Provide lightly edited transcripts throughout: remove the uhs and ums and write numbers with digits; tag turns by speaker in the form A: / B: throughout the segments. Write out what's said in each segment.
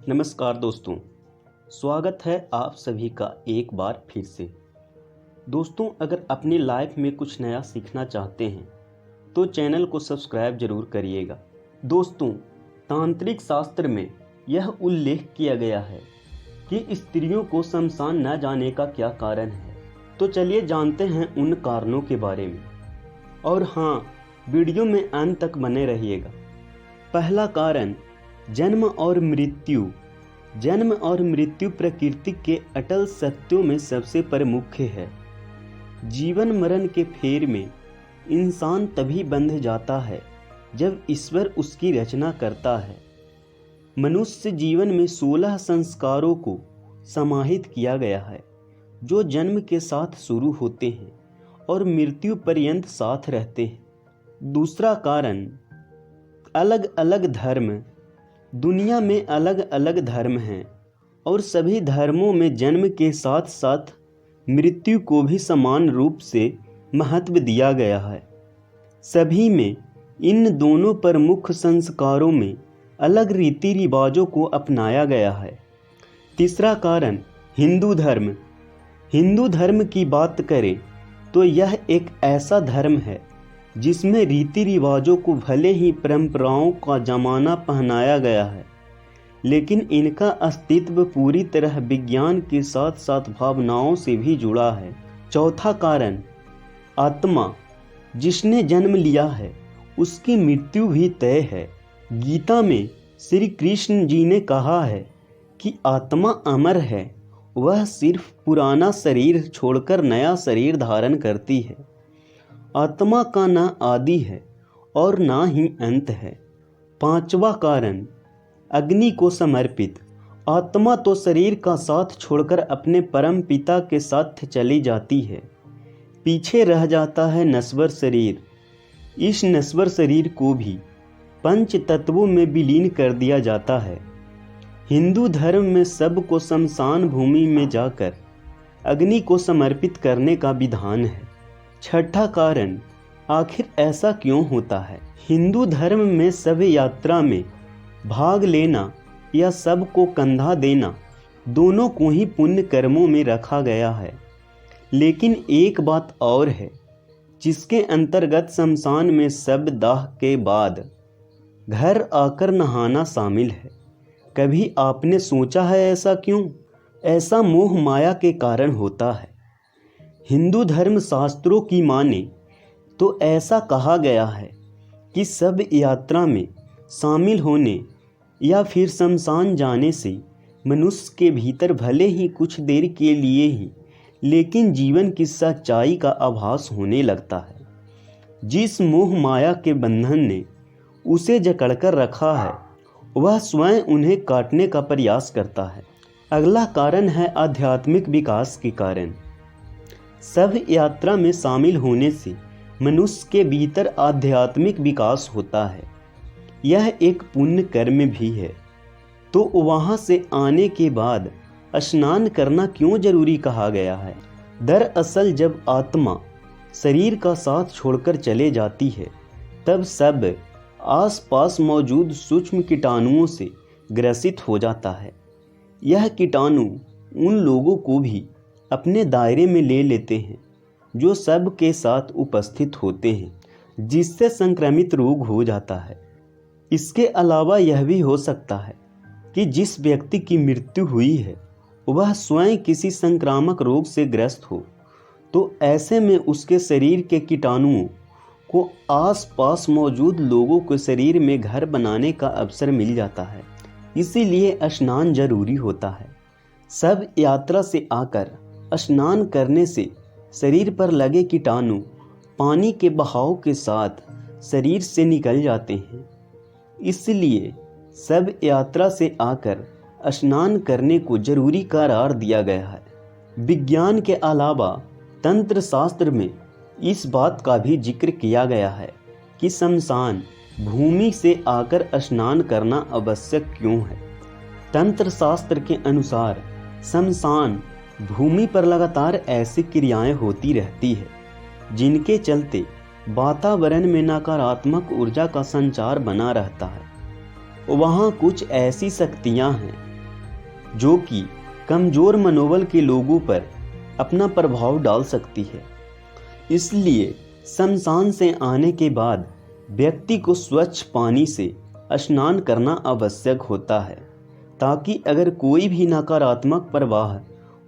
A: नमस्कार दोस्तों, स्वागत है आप सभी का एक बार फिर से। दोस्तों, अगर अपनी लाइफ में कुछ नया सीखना चाहते हैं तो चैनल को सब्सक्राइब जरूर करिएगा। दोस्तों, तांत्रिक शास्त्र में यह उल्लेख किया गया है कि स्त्रियों को शमशान न जाने का क्या कारण है। तो चलिए जानते हैं उन कारणों के बारे में। और हाँ, वीडियो में अंत तक बने रहिएगा। पहला कारण, जन्म और मृत्यु। जन्म और मृत्यु प्रकृति के अटल सत्यों में सबसे प्रमुख है। जीवन मरण के फेर में इंसान तभी बंध जाता है जब ईश्वर उसकी रचना करता है। मनुष्य जीवन में 16 संस्कारों को समाहित किया गया है, जो जन्म के साथ शुरू होते हैं और मृत्यु पर्यंत साथ रहते हैं। दूसरा कारण, अलग अलग धर्म। दुनिया में अलग अलग धर्म हैं और सभी धर्मों में जन्म के साथ साथ मृत्यु को भी समान रूप से महत्व दिया गया है। सभी में इन दोनों प्रमुख संस्कारों में अलग रीति रिवाजों को अपनाया गया है। तीसरा कारण, हिंदू धर्म। हिंदू धर्म की बात करें तो यह एक ऐसा धर्म है जिसमें रीति रिवाजों को भले ही परंपराओं का जमाना पहनाया गया है, लेकिन इनका अस्तित्व पूरी तरह विज्ञान के साथ साथ भावनाओं से भी जुड़ा है। चौथा कारण, आत्मा। जिसने जन्म लिया है उसकी मृत्यु भी तय है। गीता में श्री कृष्ण जी ने कहा है कि आत्मा अमर है, वह सिर्फ पुराना शरीर छोड़कर नया शरीर धारण करती है। आत्मा का ना आदि है और ना ही अंत है। पांचवा कारण, अग्नि को समर्पित। आत्मा तो शरीर का साथ छोड़कर अपने परम पिता के साथ चली जाती है। पीछे रह जाता है नश्वर शरीर। इस नश्वर शरीर को भी पंच तत्वों में विलीन कर दिया जाता है। हिंदू धर्म में सबको शमशान भूमि में जाकर अग्नि को समर्पित करने का विधान है। छठा कारण, आखिर ऐसा क्यों होता है? हिंदू धर्म में सब यात्रा में भाग लेना या सबको कंधा देना, दोनों को ही पुण्य कर्मों में रखा गया है। लेकिन एक बात और है, जिसके अंतर्गत शमशान में शव दाह के बाद घर आकर नहाना शामिल है। कभी आपने सोचा है ऐसा क्यों? ऐसा मोह माया के कारण होता है। हिंदू धर्म शास्त्रों की माने तो ऐसा कहा गया है कि सब यात्रा में शामिल होने या फिर शमशान जाने से मनुष्य के भीतर भले ही कुछ देर के लिए ही, लेकिन जीवन की सच्चाई का आभास होने लगता है। जिस मोह माया के बंधन ने उसे जकड़कर रखा है, वह स्वयं उन्हें काटने का प्रयास करता है। अगला कारण है आध्यात्मिक विकास के कारण। सब यात्रा में शामिल होने से मनुष्य के भीतर आध्यात्मिक विकास होता है। यह एक पुण्य कर्म भी है। तो वहाँ से आने के बाद स्नान करना क्यों जरूरी कहा गया है? दरअसल जब आत्मा शरीर का साथ छोड़कर चले जाती है, तब सब आसपास मौजूद सूक्ष्म कीटाणुओं से ग्रसित हो जाता है। यह कीटाणु उन लोगों को भी अपने दायरे में ले लेते हैं जो सब के साथ उपस्थित होते हैं, जिससे संक्रमित रोग हो जाता है। इसके अलावा यह भी हो सकता है कि जिस व्यक्ति की मृत्यु हुई है वह स्वयं किसी संक्रामक रोग से ग्रस्त हो, तो ऐसे में उसके शरीर के कीटाणुओं को आसपास मौजूद लोगों के शरीर में घर बनाने का अवसर मिल जाता है। इसीलिए स्नान जरूरी होता है। सब यात्रा से आकर स्नान करने से शरीर पर लगे कीटाणु पानी के बहाव के साथ शरीर से निकल जाते हैं। इसलिए सब यात्रा से आकर स्नान करने को जरूरी करार दिया गया है। विज्ञान के अलावा तंत्र शास्त्र में इस बात का भी जिक्र किया गया है कि शमशान भूमि से आकर स्नान करना आवश्यक क्यों है। तंत्र शास्त्र के अनुसार शमशान भूमि पर लगातार ऐसी क्रियाएं होती रहती है जिनके चलते वातावरण में नकारात्मक ऊर्जा का संचार बना रहता है। वहाँ कुछ ऐसी शक्तियाँ हैं जो कि कमजोर मनोबल के लोगों पर अपना प्रभाव डाल सकती है। इसलिए शमशान से आने के बाद व्यक्ति को स्वच्छ पानी से स्नान करना आवश्यक होता है, ताकि अगर कोई भी नकारात्मक प्रवाह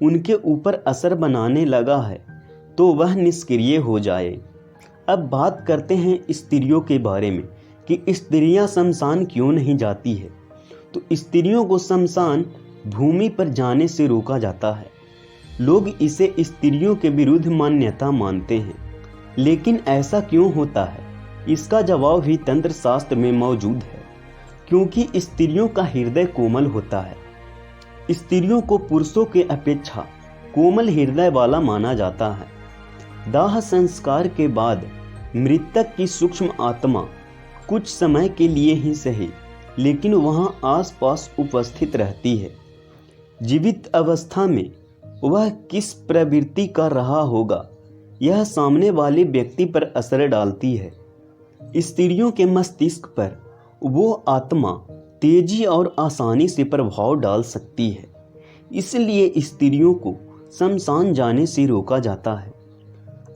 A: उनके ऊपर असर बनाने लगा है तो वह निष्क्रिय हो जाए। अब बात करते हैं स्त्रियों के बारे में कि स्त्रियां शमशान क्यों नहीं जाती है। तो स्त्रियों को शमशान भूमि पर जाने से रोका जाता है। लोग इसे स्त्रियों के विरुद्ध मान्यता मानते हैं, लेकिन ऐसा क्यों होता है, इसका जवाब भी तंत्र शास्त्र में मौजूद है। क्योंकि स्त्रियों का हृदय कोमल होता है। स्त्रियों को पुरुषों के अपेक्षा कोमल हृदय वाला माना जाता है। दाह संस्कार के बाद मृतक की सूक्ष्म आत्मा कुछ समय के लिए ही सही, लेकिन वहां आसपास उपस्थित रहती है। जीवित अवस्था में वह किस प्रवृत्ति कर रहा होगा, यह सामने वाले व्यक्ति पर असर डालती है। स्त्रियों के मस्तिष्क पर वो आत्मा तेजी और आसानी से प्रभाव डाल सकती है। इसलिए स्त्रियों को शमशान जाने से रोका जाता है।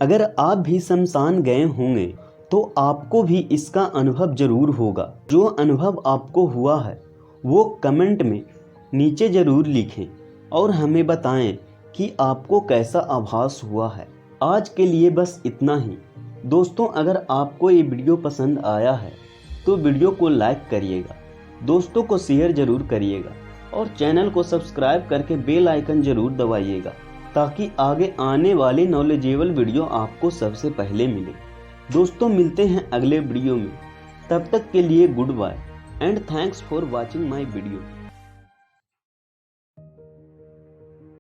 A: अगर आप भी शमशान गए होंगे तो आपको भी इसका अनुभव जरूर होगा। जो अनुभव आपको हुआ है वो कमेंट में नीचे जरूर लिखें और हमें बताएं कि आपको कैसा आभास हुआ है। आज के लिए बस इतना ही। दोस्तों, अगर आपको ये वीडियो पसंद आया है तो वीडियो को लाइक करिएगा, दोस्तों को शेयर जरूर करिएगा और चैनल को सब्सक्राइब करके बेल आइकन जरूर दबाइएगा, ताकि आगे आने वाले नॉलेजेबल वीडियो आपको सबसे पहले मिले। दोस्तों, मिलते हैं अगले वीडियो में। तब तक के लिए good bye and thanks for watching my video.